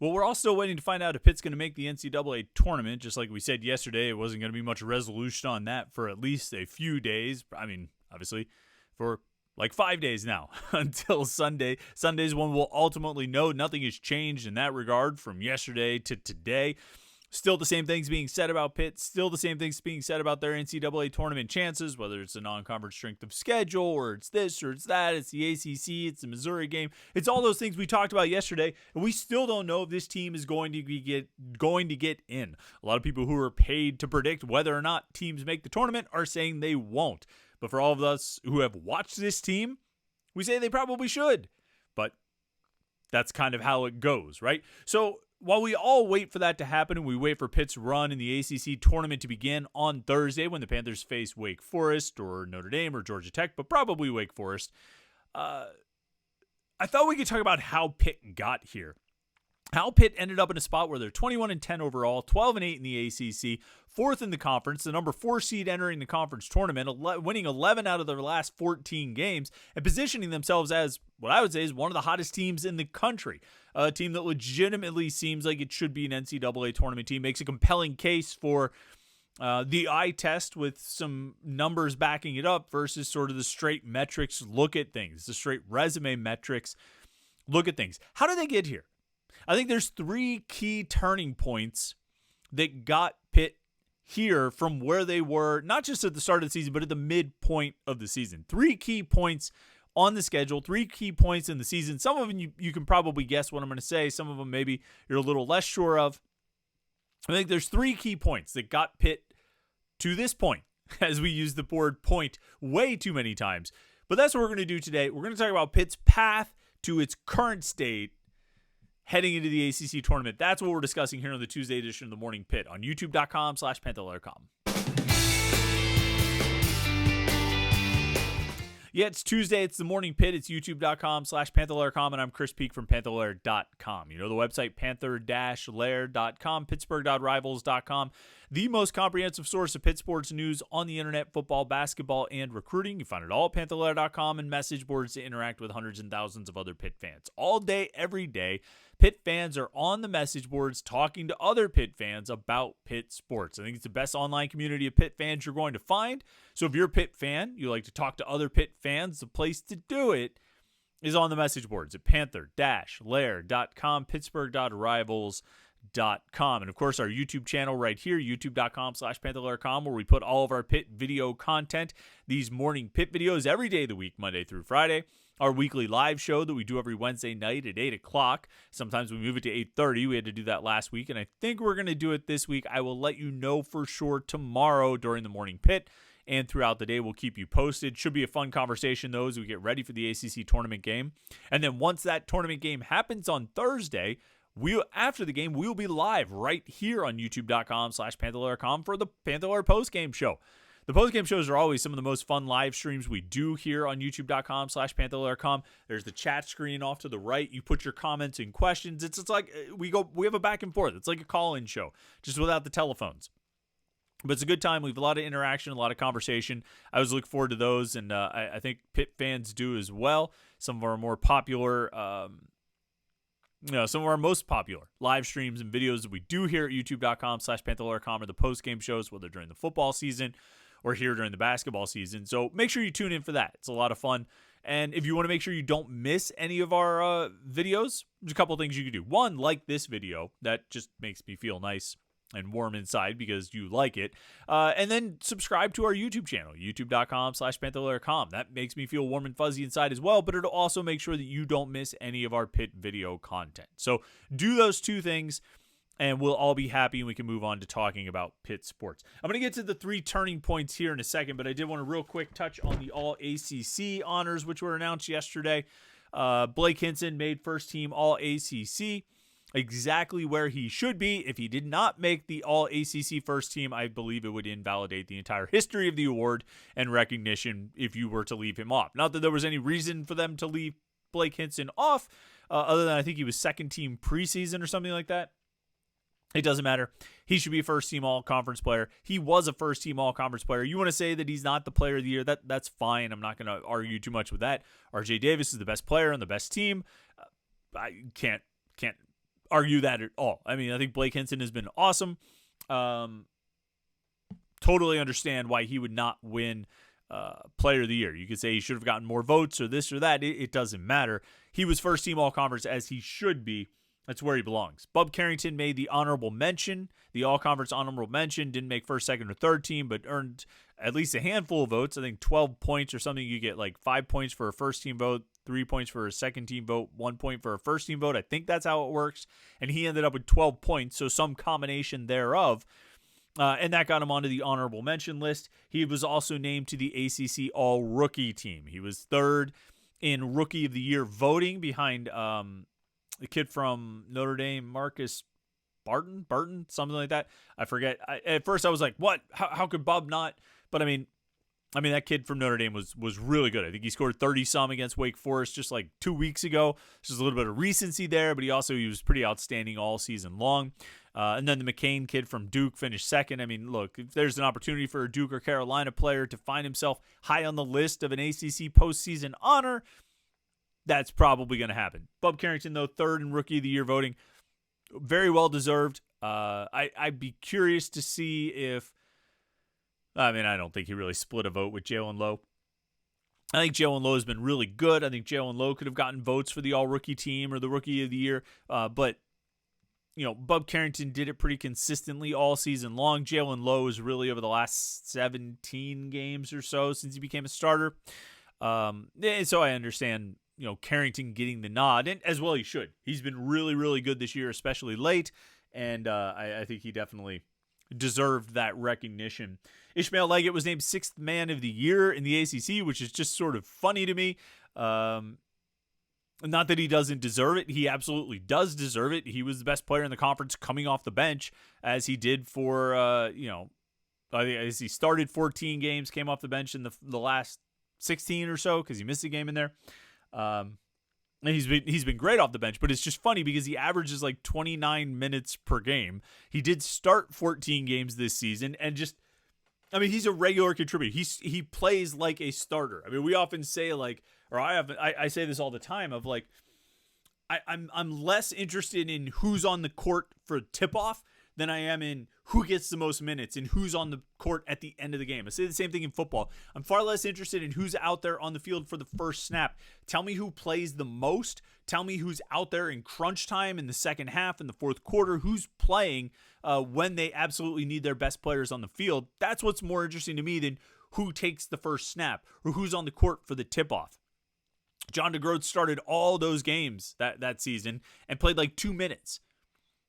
Well, we're all still waiting to find out if Pitt's going to make the NCAA tournament. Just like we said yesterday, it wasn't going to be much resolution on that for at least a few days. I mean, obviously, for like 5 days now until Sunday. Sunday's when we'll ultimately know. Nothing has changed in that regard from yesterday to today. Still the same things being said about Pitt. Still the same things being said about their NCAA tournament chances, whether it's a non-conference strength of schedule or it's this or it's that. It's the ACC. It's the Missouri game. It's all those things we talked about yesterday, and we still don't know if this team is going to get in. A lot of people who are paid to predict whether or not teams make the tournament are saying they won't. But for all of us who have watched this team, we say they probably should. But that's kind of how it goes, right? So while we all wait for that to happen and we wait for Pitt's run in the ACC tournament to begin on Thursday when the Panthers face Wake Forest or Notre Dame or Georgia Tech, but probably Wake Forest, I thought we could talk about how Pitt got here. How Pitt ended up in a spot where they're 21-10 overall, 12-8 in the ACC, 4th in the conference, the number 4 seed entering the conference tournament, winning 11 out of their last 14 games, and positioning themselves as what I would say is one of the hottest teams in the country. A team that legitimately seems like it should be an NCAA tournament team, makes a compelling case for the eye test with some numbers backing it up versus sort of the straight metrics look at things, the straight resume metrics look at things. How did they get here? I think there's 3 key turning points that got Pitt here from where they were, not just at the start of the season, but at the midpoint of the season. 3 key points on the schedule, 3 key points in the season. Some of them you can probably guess what I'm going to say. Some of them maybe you're a little less sure of. I think there's 3 key points that got Pitt to this point, as we use the word point way too many times. But that's what we're going to do today. We're going to talk about Pitt's path to its current state heading into the ACC tournament. That's what we're discussing here on the Tuesday edition of the Morning Pitt on youtube.com/Panther-Lair.com. Yeah, it's Tuesday. It's the Morning Pitt. It's youtube.com/Panther-Lair.com, and I'm Chris Peak from Panther-Lair.com. You know the website, Panther-Lair.com, Pittsburgh.rivals.com, the most comprehensive source of Pitt sports news on the internet, football, basketball, and recruiting. You find it all at Panther-Lair.com and message boards to interact with hundreds and thousands of other Pitt fans. All day, every day, Pitt fans are on the message boards talking to other Pitt fans about Pitt sports. I think it's the best online community of Pitt fans you're going to find. So if you're a Pitt fan, you like to talk to other Pitt fans, the place to do it is on the message boards at Panther-Lair.com, Pittsburgh.rivals.com. And of course, our YouTube channel right here, youtube.com/Panther-Lair.com, where we put all of our Pitt video content, these morning Pitt videos every day of the week, Monday through Friday. Our weekly live show that we do every Wednesday night at 8 o'clock. Sometimes we move it to 8:30. We had to do that last week, and I think we're going to do it this week. I will let you know for sure tomorrow during the Morning Pitt, and throughout the day we'll keep you posted. Should be a fun conversation, though, as we get ready for the ACC tournament game. And then once that tournament game happens on Thursday, after the game, we'll be live right here on youtube.com/Panther-Lair.com for the Panther-Lair postgame show. The postgame shows are always some of the most fun live streams we do here on youtube.com/Panther-Lair.com. There's the chat screen off to the right. You put your comments and questions. It's like we have a back and forth. It's like a call-in show, just without the telephones. But it's a good time. We have a lot of interaction, a lot of conversation. I always look forward to those, and I think Pitt fans do as well. Some of our more popular some of our most popular live streams and videos that we do here at youtube.com/Panther-Lair.com are the post-game shows, whether during the football season or here during the basketball season. So make sure you tune in for that. It's a lot of fun. And if you want to make sure you don't miss any of our videos, there's a couple of things you can do. One, like this video. That just makes me feel nice and warm inside because you like it. And then subscribe to our YouTube channel, youtube.com/Panther-Lair.com. That makes me feel warm and fuzzy inside as well, but it'll also make sure that you don't miss any of our Pitt video content. So do those 2 things, and we'll all be happy, and we can move on to talking about Pitt sports. I'm going to get to the 3 turning points here in a second, but I did want to real quick touch on the all-ACC honors, which were announced yesterday. Blake Hinson made first team all-ACC. Exactly where he should be. If he did not make the all-ACC first team, I believe it would invalidate the entire history of the award and recognition if you were to leave him off. Not that there was any reason for them to leave Blake Hinson off, other than I think he was second team preseason or something like that. It doesn't matter. He should be a first-team all-conference player. He was a first-team all-conference player. You want to say that he's not the player of the year, that's fine. I'm not going to argue too much with that. RJ Davis is the best player on the best team. I can't argue that at all. I mean, I think Blake Hinson has been awesome. Totally understand why he would not win Player of the Year. You could say he should have gotten more votes or this or that. It doesn't matter. He was first team all-conference as he should be. That's where he belongs. Bub Carrington made the honorable mention, the all-conference honorable mention, didn't make first, second, or third team, but earned at least a handful of votes. I think 12 points or something. You get like 5 points for a first team vote, 3 points for a second team vote, 1 point for a first team vote. I think that's how it works. And he ended up with 12 points, so some combination thereof. And that got him onto the honorable mention list. He was also named to the ACC All-Rookie team. He was third in Rookie of the Year voting behind the kid from Notre Dame, Marcus Barton, something like that. I forget. At first I was like, what? How could Bub not? But I mean, that kid from Notre Dame was really good. I think he scored 30-some against Wake Forest just like 2 weeks ago. Just a little bit of recency there, but he was pretty outstanding all season long. And then the McCain kid from Duke finished second. I mean, look, if there's an opportunity for a Duke or Carolina player to find himself high on the list of an ACC postseason honor, that's probably going to happen. Bub Carrington, though, third in Rookie of the Year voting. Very well deserved. I'd be curious to see if, I don't think he really split a vote with Jalen Lowe. I think Jalen Lowe has been really good. I think Jalen Lowe could have gotten votes for the All-Rookie team or the Rookie of the Year. But, Bub Carrington did it pretty consistently all season long. Jalen Lowe is really over the last 17 games or so since he became a starter. So I understand, Carrington getting the nod, and as well he should. He's been really, really good this year, especially late, and I think he definitely deserved that recognition. Ishmael Leggett was named 6th Man of the Year in the ACC, which is just sort of funny to me. Not that he doesn't deserve it. He absolutely does deserve it. He was the best player in the conference coming off the bench, as he did for, as he started 14 games, came off the bench in the last 16 or so because he missed a game in there. And he's been great off the bench, but it's just funny because he averages like 29 minutes per game. He did start 14 games this season, and he's a regular contributor. He plays like a starter. We often say I say this all the time of like, I'm less interested in who's on the court for tip-off than I am in who gets the most minutes and who's on the court at the end of the game. I say the same thing in football. I'm far less interested in who's out there on the field for the first snap. Tell me who plays the most. Tell me who's out there in crunch time in the second half, in the fourth quarter, who's playing when they absolutely need their best players on the field. That's what's more interesting to me than who takes the first snap or who's on the court for the tip-off. John DeGroat started all those games that season and played like 2 minutes.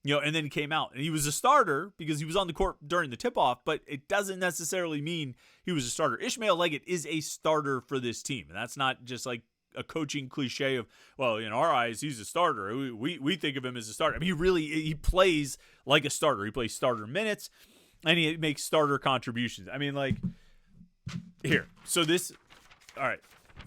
And then came out. And he was a starter because he was on the court during the tip-off, but it doesn't necessarily mean he was a starter. Ishmael Leggett is a starter for this team. And that's not just like a coaching cliche of, well, in our eyes, he's a starter. We think of him as a starter. He plays like a starter. He plays starter minutes, and he makes starter contributions. Here. So all right.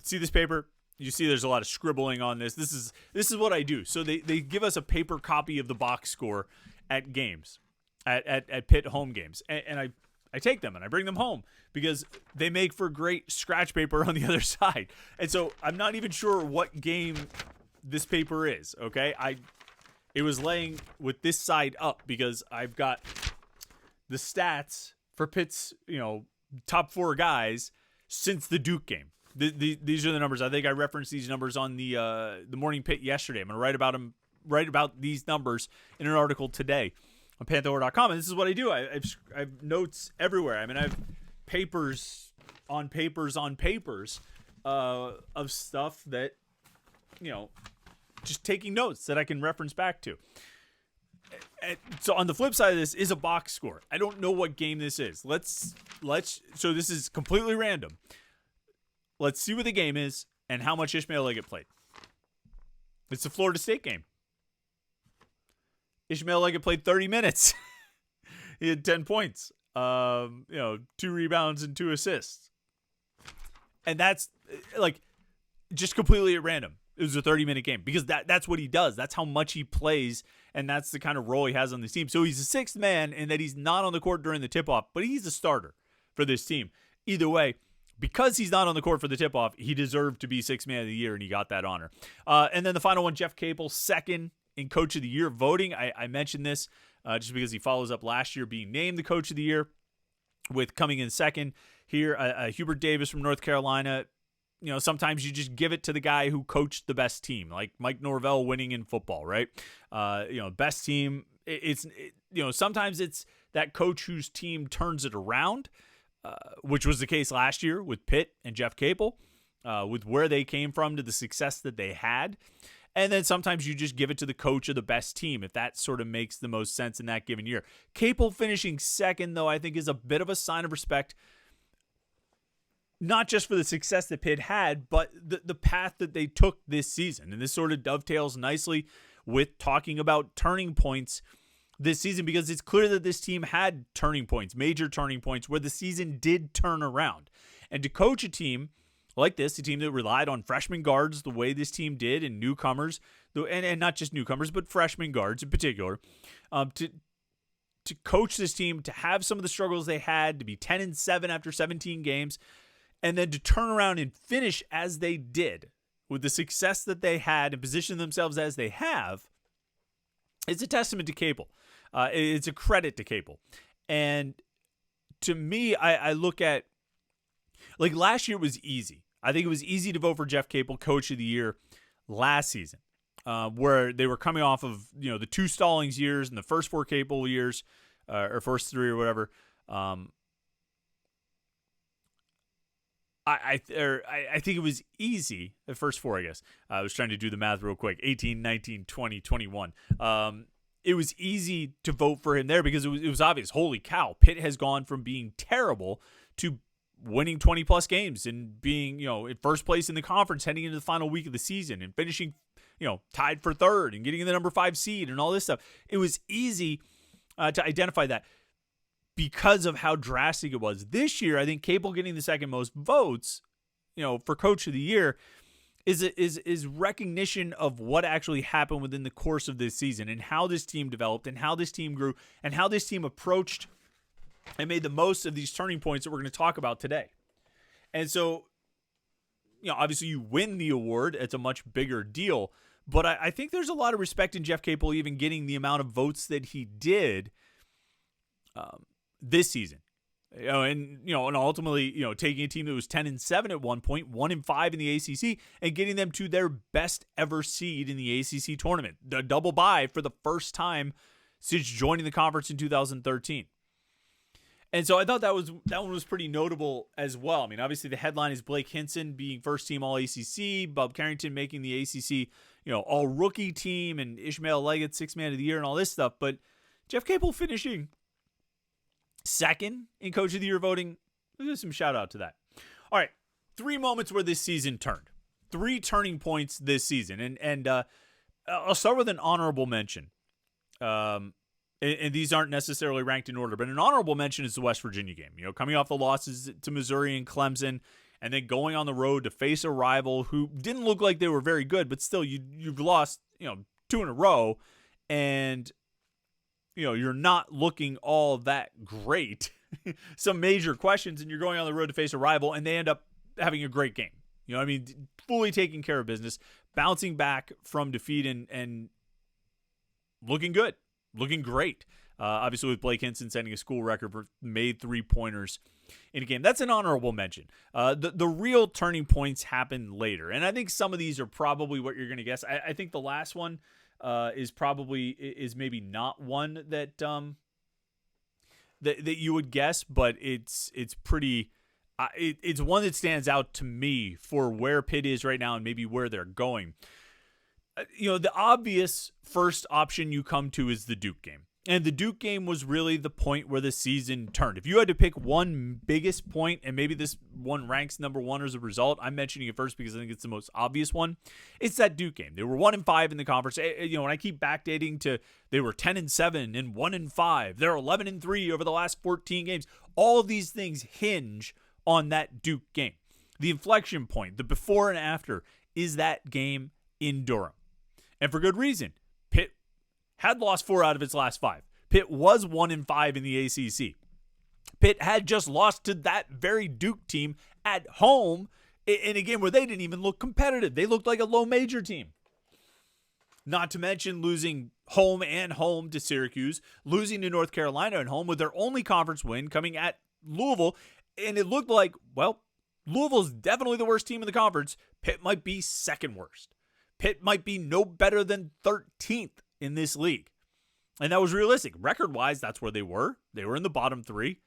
See this paper? You see there's a lot of scribbling on this. This is what I do. So they give us a paper copy of the box score at games, at Pitt home games. And I take them and I bring them home because they make for great scratch paper on the other side. And so I'm not even sure what game this paper is, okay? It was laying with this side up because I've got the stats for Pitt's, top 4 guys since the Duke game. These are the numbers. I think I referenced these numbers on the Morning Pitt yesterday. I'm going to write about these numbers in an article today on Panther-Lair.com. And this is what I do. I have notes everywhere. I have papers on papers on papers of stuff that, just taking notes that I can reference back to. And so on the flip side of this is a box score. I don't know what game this is. So this is completely random. Let's see what the game is and how much Ishmael Leggett played. It's the Florida State game. Ishmael Leggett played 30 minutes. He had 10 points, 2 rebounds and 2 assists. And that's just completely at random. It was a 30-minute game because that's what he does. That's how much he plays, and that's the kind of role he has on this team. So he's a 6th man in that he's not on the court during the tip-off, but he's a starter for this team. Either way, because he's not on the court for the tip-off, he deserved to be 6th Man of the Year, and he got that honor. And then the final one, Jeff Capel, 2nd in Coach of the Year voting. I mentioned this just because he follows up last year being named the Coach of the Year, with coming in second here, Hubert Davis from North Carolina. Sometimes you just give it to the guy who coached the best team, like Mike Norvell winning in football, right? Best team. Sometimes it's that coach whose team turns it around, which was the case last year with Pitt and Jeff Capel, with where they came from to the success that they had. And then sometimes you just give it to the coach of the best team, if that sort of makes the most sense in that given year. Capel finishing second, though, I think is a bit of a sign of respect, not just for the success that Pitt had, but the path that they took this season. And this sort of dovetails nicely with talking about turning points this season, because it's clear that this team had turning points, major turning points, where the season did turn around. And to coach a team like this, a team that relied on freshman guards the way this team did, and newcomers, and not just newcomers, but freshman guards in particular, to coach this team, to have some of the struggles they had, to be 10-7 after 17 games, and then to turn around and finish as they did with the success that they had and position themselves as they have, it's a testament to Capel. It's a credit to Capel. And to me, I look at, like, last year was easy. I think it was easy to vote for Jeff Capel Coach of the Year last season, where they were coming off of, the two Stallings years and the first four Capel years, or first three or whatever. I think it was easy, the first four, I guess. I was trying to do the math real quick. 18, 19, 20, 21. It was easy to vote for him there because it was obvious. Holy cow, Pitt has gone from being terrible to winning 20-plus games and being, in first place in the conference heading into the final week of the season and finishing, tied for third and getting the number 5 seed and all this stuff. It was easy to identify that because of how drastic it was. This year, I think Capel getting the second most votes, for Coach of the Year is recognition of what actually happened within the course of this season and how this team developed and how this team grew and how this team approached and made the most of these turning points that we're going to talk about today. And so, obviously you win the award. It's a much bigger deal. But I think there's a lot of respect in Jeff Capel even getting the amount of votes that he did this season. And ultimately, taking a team that was 10-7 at one point, 1-5 in the ACC, and getting them to their best ever seed in the ACC tournament. The double bye for the first time since joining the conference in 2013. And so I thought that one was pretty notable as well. I mean, obviously the headline is Blake Hinson being first team all-ACC, Bob Carrington making the ACC, all-rookie team, and Ishmael Leggett 6th man of the year and all this stuff. But Jeff Capel finishing second in Coach of the Year voting, let's give some shout out to that. All right, 3 moments where this season turned. 3 turning points this season. And I'll start with an honorable mention. And these aren't necessarily ranked in order, but an honorable mention is the West Virginia game. Coming off the losses to Missouri and Clemson, and then going on the road to face a rival who didn't look like they were very good, but still you've lost 2 in a row, and you're not looking all that great. Some major questions, and you're going on the road to face a rival, and they end up having a great game. Fully taking care of business, bouncing back from defeat, and looking good. Looking great. Obviously, with Blake Hinson setting a school record for made 3-pointers in a game. That's an honorable mention. The real turning points happen later. And I think some of these are probably what you're going to guess. I think the last one is maybe not one that that you would guess, but it's pretty. It's one that stands out to me for where Pitt is right now and maybe where they're going. The obvious first option you come to is the Duke game. And the Duke game was really the point where the season turned. If you had to pick one biggest point, and maybe this one ranks number 1 as a result, I'm mentioning it first because I think it's the most obvious one. It's that Duke game. They were 1-5 in the conference. When I keep backdating to they were 10-7 and 1-5. They're 11-3 over the last 14 games. All of these things hinge on that Duke game. The inflection point, the before and after, is that game in Durham. And for good reason. Pitt had lost 4 out of its last 5. Pitt was 1-5 in the ACC. Pitt had just lost to that very Duke team at home in a game where they didn't even look competitive. They looked like a low major team. Not to mention losing home to Syracuse, losing to North Carolina at home with their only conference win coming at Louisville. And it looked like, well, Louisville's definitely the worst team in the conference. Pitt might be second worst. Pitt might be no better than 13th in this league. And that was realistic. Record-wise, that's where they were. They were in the bottom three.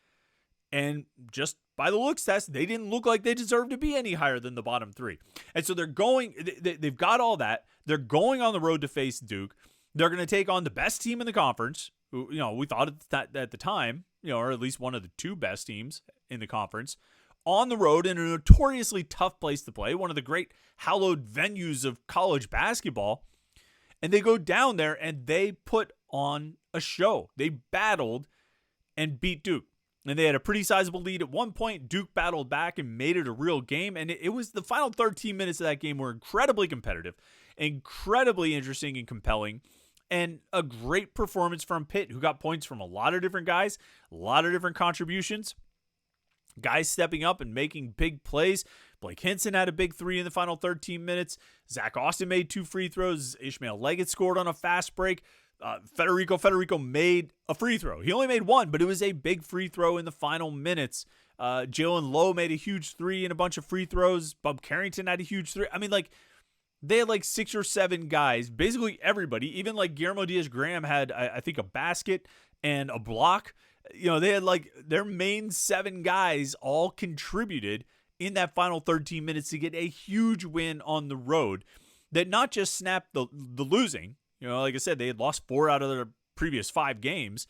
And just by the looks test, they didn't look like they deserved to be any higher than the bottom three. And so they've got all that. They're going on the road to face Duke. They're going to take on the best team in the conference, who, we thought at the time, or at least one of the two best teams in the conference, on the road in a notoriously tough place to play, one of the great hallowed venues of college basketball. And they go down there and they put on a show. They battled and beat Duke. And they had a pretty sizable lead at one point. Duke battled back and made it a real game. And it was the final 13 minutes of that game were incredibly competitive, incredibly interesting and compelling, and a great performance from Pitt, who got points from a lot of different guys, a lot of different contributions, guys stepping up and making big plays. Blake Hinson had a big three in the final 13 minutes. Zach Austin made 2 free throws. Ishmael Leggett scored on a fast break. Federico made a free throw. He only made 1, but it was a big free throw in the final minutes. Jalen Lowe made a huge 3 and a bunch of free throws. Bub Carrington had a huge 3. I mean, they had 6 or 7 guys, basically everybody, even Guillermo Diaz-Graham had, I think, a basket and a block. They had their main 7 guys all contributed in that final 13 minutes to get a huge win on the road that not just snapped the losing. Like I said, they had lost 4 out of their previous 5 games.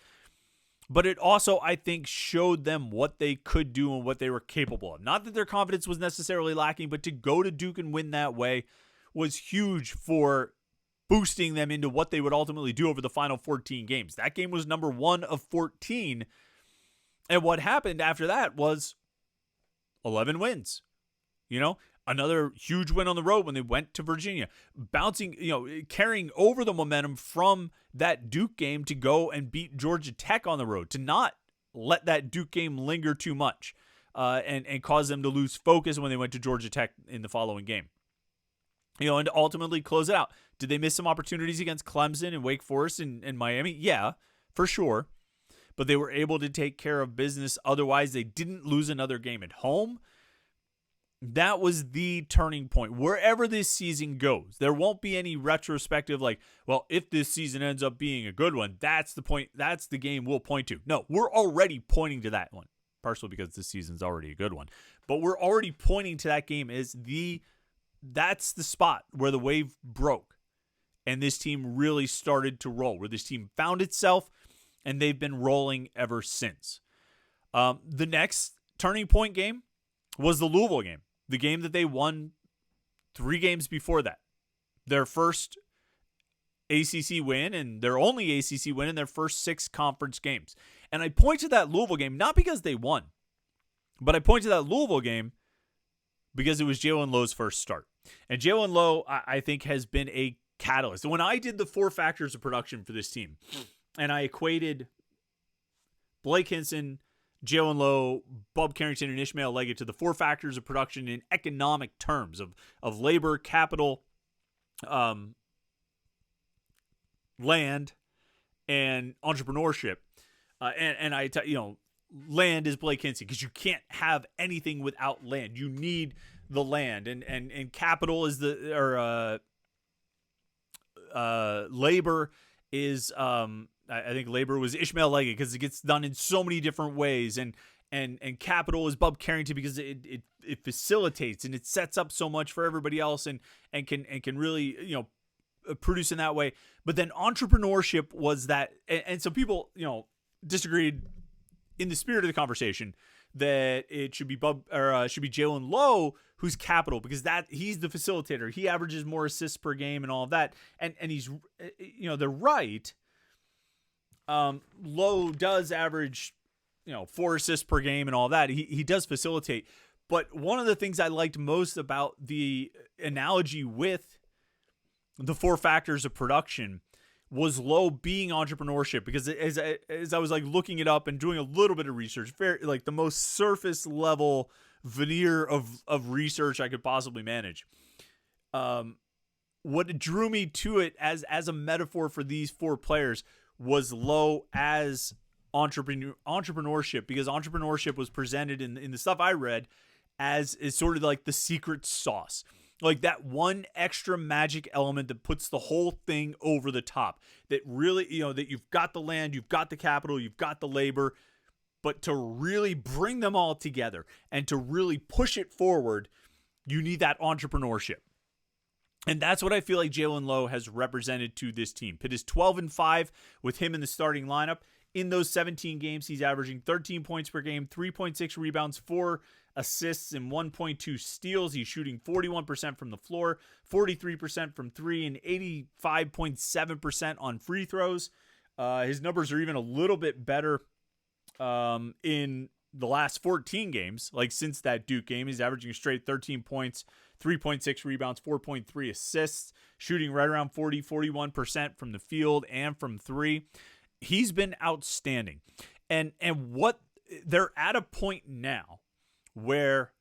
But it also, I think, showed them what they could do and what they were capable of. Not that their confidence was necessarily lacking, but to go to Duke and win that way was huge for boosting them into what they would ultimately do over the final 14 games. That game was number 1 of 14. And what happened after that was 11 wins. Another huge win on the road when they went to Virginia, bouncing, carrying over the momentum from that Duke game to go and beat Georgia Tech on the road, to not let that Duke game linger too much and cause them to lose focus when they went to Georgia Tech in the following game. And to ultimately close it out. Did they miss some opportunities against Clemson and Wake Forest and Miami? Yeah, for sure. But they were able to take care of business. Otherwise, they didn't lose another game at home. That was the turning point. Wherever this season goes, there won't be any retrospective if this season ends up being a good one, that's the point. That's the game we'll point to. No, we're already pointing to that one, partially because this season's already a good one. But we're already pointing to that game as that's the spot where the wave broke and this team really started to roll, where this team found itself, and they've been rolling ever since. The next turning point game was the Louisville game. The game that they won 3 games before that. Their first ACC win and their only ACC win in their first 6 conference games. And I point to that Louisville game, not because they won, but I point to that Louisville game because it was Jalen Lowe's first start. And Jalen Lowe, I think, has been a catalyst. When I did the 4 factors of production for this team, and I equated Blake Hinson, Jalen Lowe, Bub Carrington, and Ishmael Leggett to the 4 factors of production in economic terms of labor, capital, land, and entrepreneurship. And I land is Blake Hinson, because you can't have anything without land. You need the land, and capital is labor is I think labor was Ishmael Leggett, because it gets done in so many different ways, and capital is Bub Carrington, because it facilitates and it sets up so much for everybody else, and can really produce in that way. But then entrepreneurship was that, and so people disagreed in the spirit of the conversation that it should be should be Jalen Lowe who's capital, because he's the facilitator. He averages more assists per game and all of that, and he's they're right. Lowe does average 4 assists per game and all that. He does facilitate. But one of the things I liked most about the analogy with the 4 factors of production was Lowe being entrepreneurship, because as I was looking it up and doing a little bit of research, very the most surface level veneer of research I could possibly manage. what drew me to it as a metaphor for these four players was Lowe as entrepreneurship, because entrepreneurship was presented in the stuff I read as is sort of like the secret sauce. Like that one extra magic element that puts the whole thing over the top. That really, that you've got the land, you've got the capital, you've got the labor, but to really bring them all together and to really push it forward, you need that entrepreneurship. And that's what I feel like Jalen Lowe has represented to this team. Pitt is 12-5 with him in the starting lineup. In those 17 games, he's averaging 13 points per game, 3.6 rebounds, 4 assists, and 1.2 steals. He's shooting 41% from the floor, 43% from three, and 85.7% on free throws. His numbers are even a little bit better in the last 14 games. Like since that Duke game, he's averaging a straight 13 points, 3.6 rebounds, 4.3 assists, shooting right around 41% from the field and from three. He's been outstanding. And what they're at a point now where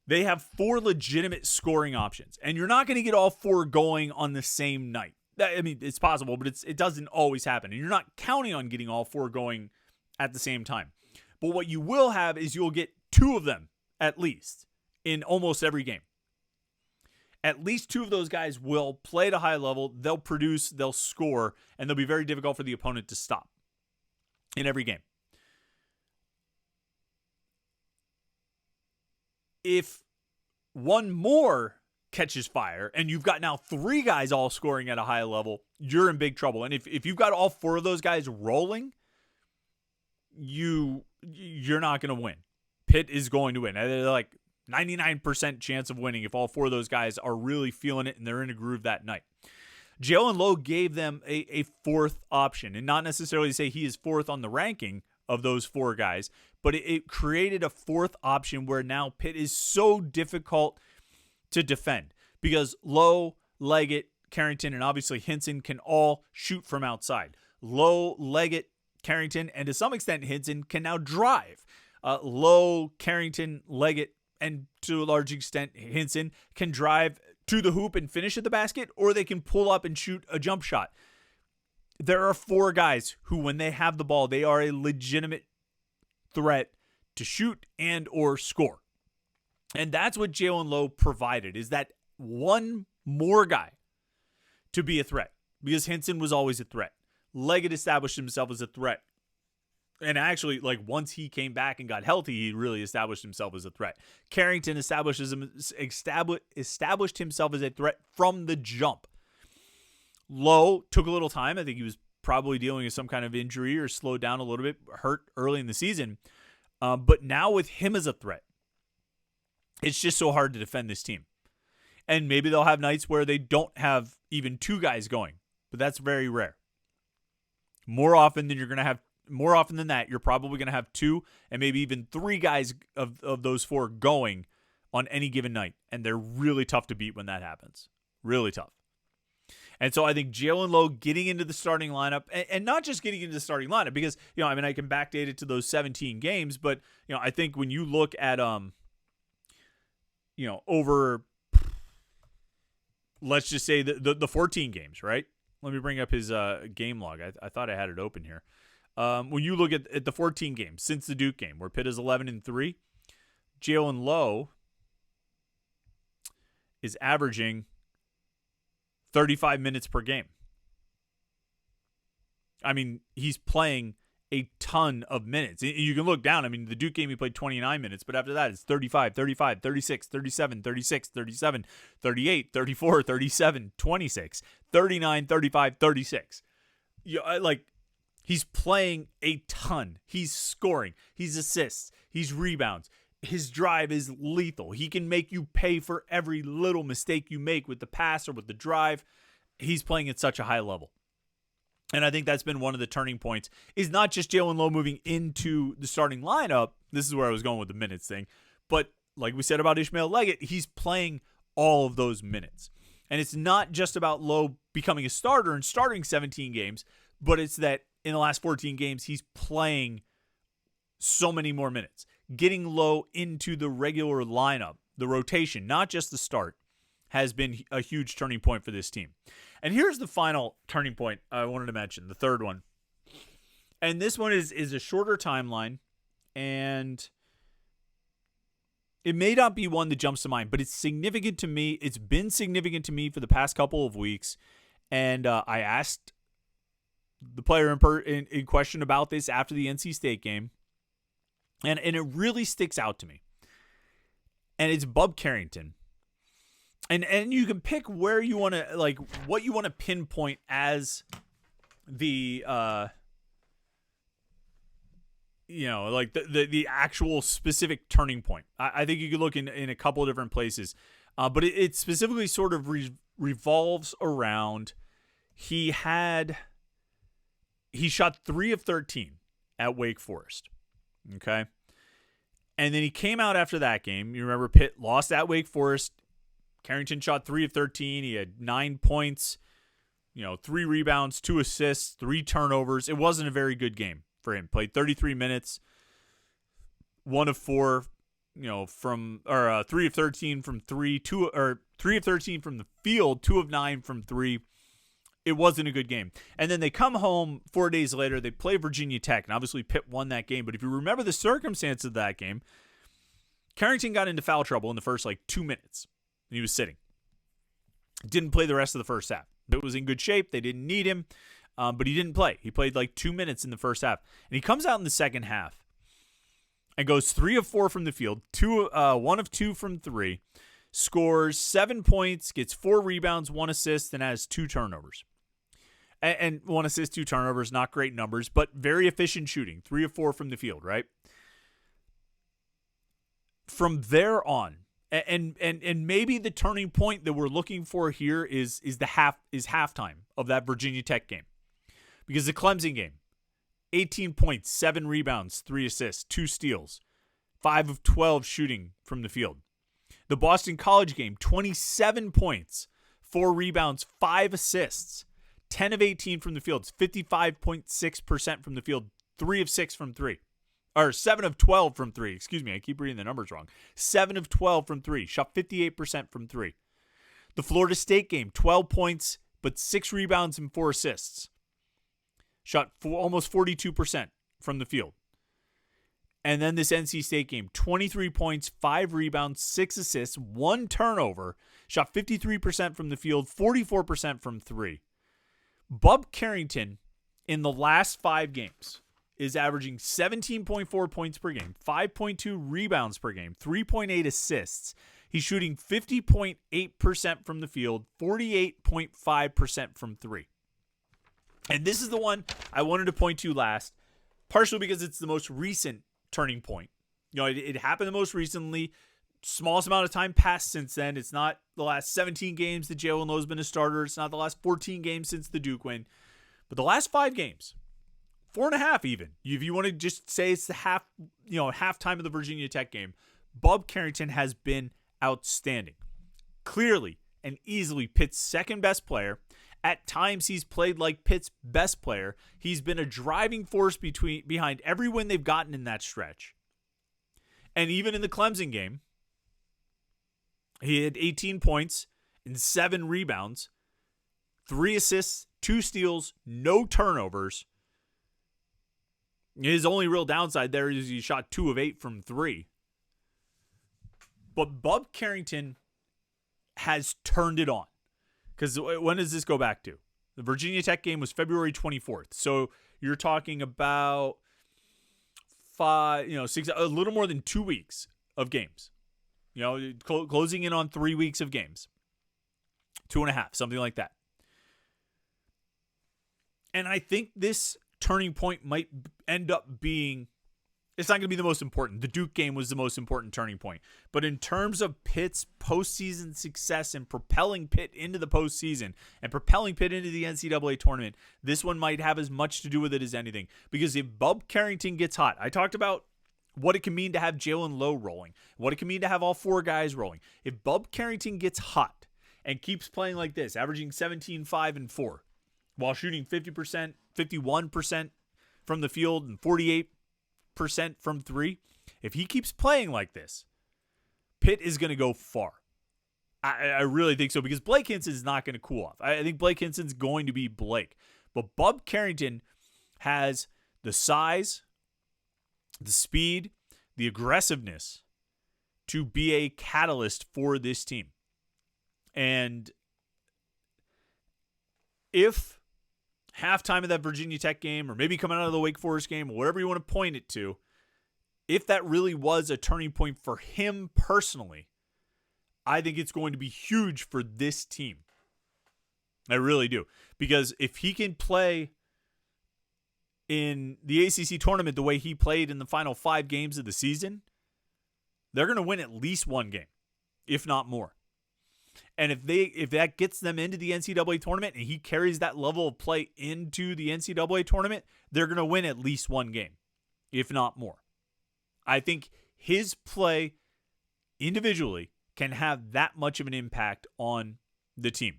they have 4 legitimate scoring options, and you're not going to get all 4 going on the same night. I mean, it's possible, but it doesn't always happen. And you're not counting on getting all 4 going at the same time. But what you will have is you'll get 2 of them at least in almost every game. At least 2 of those guys will play at a high level. They'll produce, they'll score, and they'll be very difficult for the opponent to stop in every game. If one more catches fire and you've got now 3 guys all scoring at a high level, you're in big trouble. And if you've got all 4 of those guys rolling, you're not going to win. Pitt is going to win. They're like 99% chance of winning if all 4 of those guys are really feeling it and they're in a groove that night. Jalen Lowe gave them a 4th option, and not necessarily to say he is 4th on the ranking of those 4 guys, but it created a 4th option where now Pitt is so difficult to defend because Lowe, Leggett, Carrington, and obviously Hinson can all shoot from outside. Lowe, Leggett, Carrington, and to some extent Hinson can now drive. Lowe, Carrington, Leggett, and to a large extent Hinson can drive to the hoop and finish at the basket, or they can pull up and shoot a jump shot. There are 4 guys who, when they have the ball, they are a legitimate threat to shoot and or score. And that's what Jalen Lowe provided, is that one more guy to be a threat, because Hinson was always a threat. Leggett established himself as a threat. And actually, like once he came back and got healthy, he really established himself as a threat. Carrington established himself as a threat from the jump. Lowe took a little time. I think he was probably dealing with some kind of injury or slowed down a little bit, hurt early in the season. But now with him as a threat, it's just so hard to defend this team. And maybe they'll have nights where they don't have even 2 guys going, but that's very rare. More often than that, you're probably going to have 2 and maybe even 3 guys of those 4 going on any given night. And they're really tough to beat when that happens. Really tough. And so I think Jalen Lowe getting into the starting lineup, and not just getting into the starting lineup, because, I can backdate it to those 17 games, but, I think when you look at, over, let's just say the 14 games, right? Let me bring up his game log. I thought I had it open here. When you look at the 14 games since the Duke game, where Pitt is 11-3, Jalen Lowe is averaging 35 minutes per game. I mean, he's playing a ton of minutes. You can look down. I mean, the Duke game, he played 29 minutes, but after that, it's 35, 35, 36, 37, 36, 37, 38, 34, 37, 26, 39, 35, 36. He's playing a ton. He's scoring. He's assists. He's rebounds. His drive is lethal. He can make you pay for every little mistake you make with the pass or with the drive. He's playing at such a high level. And I think that's been one of the turning points, is not just Jalen Lowe moving into the starting lineup. This is where I was going with the minutes thing. But like we said about Ishmael Leggett, he's playing all of those minutes. And it's not just about Lowe becoming a starter and starting 17 games, but it's that in the last 14 games, he's playing so many more minutes. Getting Lowe into the regular lineup, the rotation, not just the start, has been a huge turning point for this team. And here's the final turning point I wanted to mention, the third one. And this one is a shorter timeline, and it may not be one that jumps to mind, but it's significant to me. It's been significant to me for the past couple of weeks. And I asked the player in question about this after the NC State game. And it really sticks out to me. And it's Bub Carrington. And you can pick where you want to, like, what you want to pinpoint as the, like the actual specific turning point. I think you could look in a couple of different places. But it specifically sort of revolves around, he shot 3 of 13 at Wake Forest. Okay. And then he came out after that game. You remember Pitt lost at Wake Forest. Carrington shot 3 of 13. He had 9 points, 3 rebounds, 2 assists, 3 turnovers. It wasn't a very good game for him. Played 33 minutes, 1 of 4, 3 of 13 from 3, 3 of 13 from the field, 2 of 9 from 3. It wasn't a good game. And then they come home 4 days later. They play Virginia Tech, and obviously Pitt won that game. But if you remember the circumstances of that game, Carrington got into foul trouble in the first 2 minutes, and he was sitting. Didn't play the rest of the first half. It was in good shape. They didn't need him, but he didn't play. He played 2 minutes in the first half. And he comes out in the second half and goes 3 of 4 from the field, 1 of 2 from 3, scores 7 points, gets 4 rebounds, 1 assist, and has 2 turnovers. And 1 assist, 2 turnovers, not great numbers, but very efficient shooting. 3 of 4 from the field, right? From there on, and maybe the turning point that we're looking for here is halftime of that Virginia Tech game. Because the Clemson game, 18 points, 7 rebounds, 3 assists, 2 steals, 5 of 12 shooting from the field. The Boston College game, 27 points, 4 rebounds, 5 assists, 10 of 18 from the field, 55.6% from the field, 3 of 6 from 3. Or 7 of 12 from 3. Excuse me, I keep reading the numbers wrong. 7 of 12 from 3. Shot 58% from 3. The Florida State game, 12 points, but 6 rebounds and 4 assists. Shot almost 42% from the field. And then this NC State game, 23 points, 5 rebounds, 6 assists, 1 turnover. Shot 53% from the field, 44% from 3. Bub Carrington, in the last 5 games, is averaging 17.4 points per game, 5.2 rebounds per game, 3.8 assists. He's shooting 50.8% from the field, 48.5% from 3. And this is the one I wanted to point to last, partially because it's the most recent turning point. It happened the most recently. Smallest amount of time passed since then. It's not the last 17 games that Jalen Lowe's been a starter. It's not the last 14 games since the Duke win. But the last 5 games, 4.5 even. If you want to just say it's the halftime of the Virginia Tech game, Bub Carrington has been outstanding. Clearly and easily Pitt's second best player. At times he's played like Pitt's best player. He's been a driving force behind every win they've gotten in that stretch. And even in the Clemson game, he had 18 points and 7 rebounds, 3 assists, 2 steals, no turnovers. His only real downside there is he shot 2 of 8 from 3. But Bub Carrington has turned it on. Because when does this go back to? The Virginia Tech game was February 24th. So you're talking about 6, a little more than 2 weeks of games. Closing in on 3 weeks of games. 2.5, something like that. And I think this turning point might end up being, it's not going to be the most important. The Duke game was the most important turning point. But in terms of Pitt's postseason success and propelling Pitt into the postseason and propelling Pitt into the NCAA tournament, this one might have as much to do with it as anything. Because if Bub Carrington gets hot, I talked about what it can mean to have Jalen Lowe rolling, what it can mean to have all 4 guys rolling. If Bub Carrington gets hot and keeps playing like this, averaging 17, 5, and 4, while shooting 50%, 51% from the field and 48% from 3, if he keeps playing like this, Pitt is going to go far. I really think so, because Blake Hinson's not going to cool off. I think Blake Hinson's going to be Blake. But Bub Carrington has the size, the speed, the aggressiveness to be a catalyst for this team. And if halftime of that Virginia Tech game, or maybe coming out of the Wake Forest game, or whatever you want to point it to, if that really was a turning point for him personally, I think it's going to be huge for this team. I really do. Because if he can play in the ACC tournament the way he played in the final 5 games of the season, they're going to win at least one game, if not more. And if that gets them into the NCAA tournament and he carries that level of play into the NCAA tournament, they're going to win at least one game, if not more. I think his play individually can have that much of an impact on the team.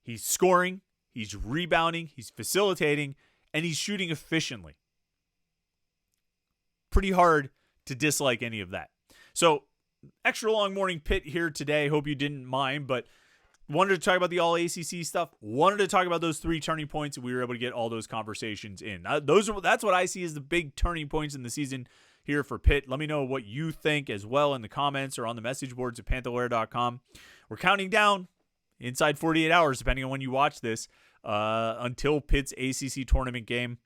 He's scoring, he's rebounding, he's facilitating, and he's shooting efficiently. Pretty hard to dislike any of that. So, extra long morning pit here today. Hope you didn't mind, but wanted to talk about the all-ACC stuff. Wanted to talk about those 3 turning points, and we were able to get all those conversations in. That's what I see as the big turning points in the season here for Pitt. Let me know what you think as well in the comments or on the message boards at Panther-Lair.com. We're counting down inside 48 hours, depending on when you watch this, until Pitt's ACC tournament game.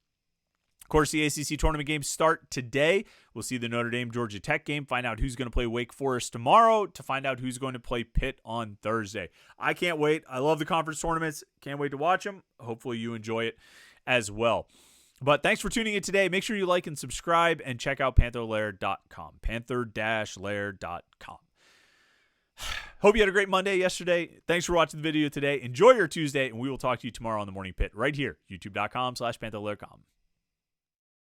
Of course, the ACC tournament games start today. We'll see the Notre Dame-Georgia Tech game, find out who's going to play Wake Forest tomorrow, to find out who's going to play Pitt on Thursday. I can't wait. I love the conference tournaments. Can't wait to watch them. Hopefully you enjoy it as well. But thanks for tuning in today. Make sure you like and subscribe, and check out Panther-Lair.com. Panther-Lair.com. Hope you had a great Monday yesterday. Thanks for watching the video today. Enjoy your Tuesday, and we will talk to you tomorrow on the Morning Pit right here, youtube.com/Panther-Lair.com.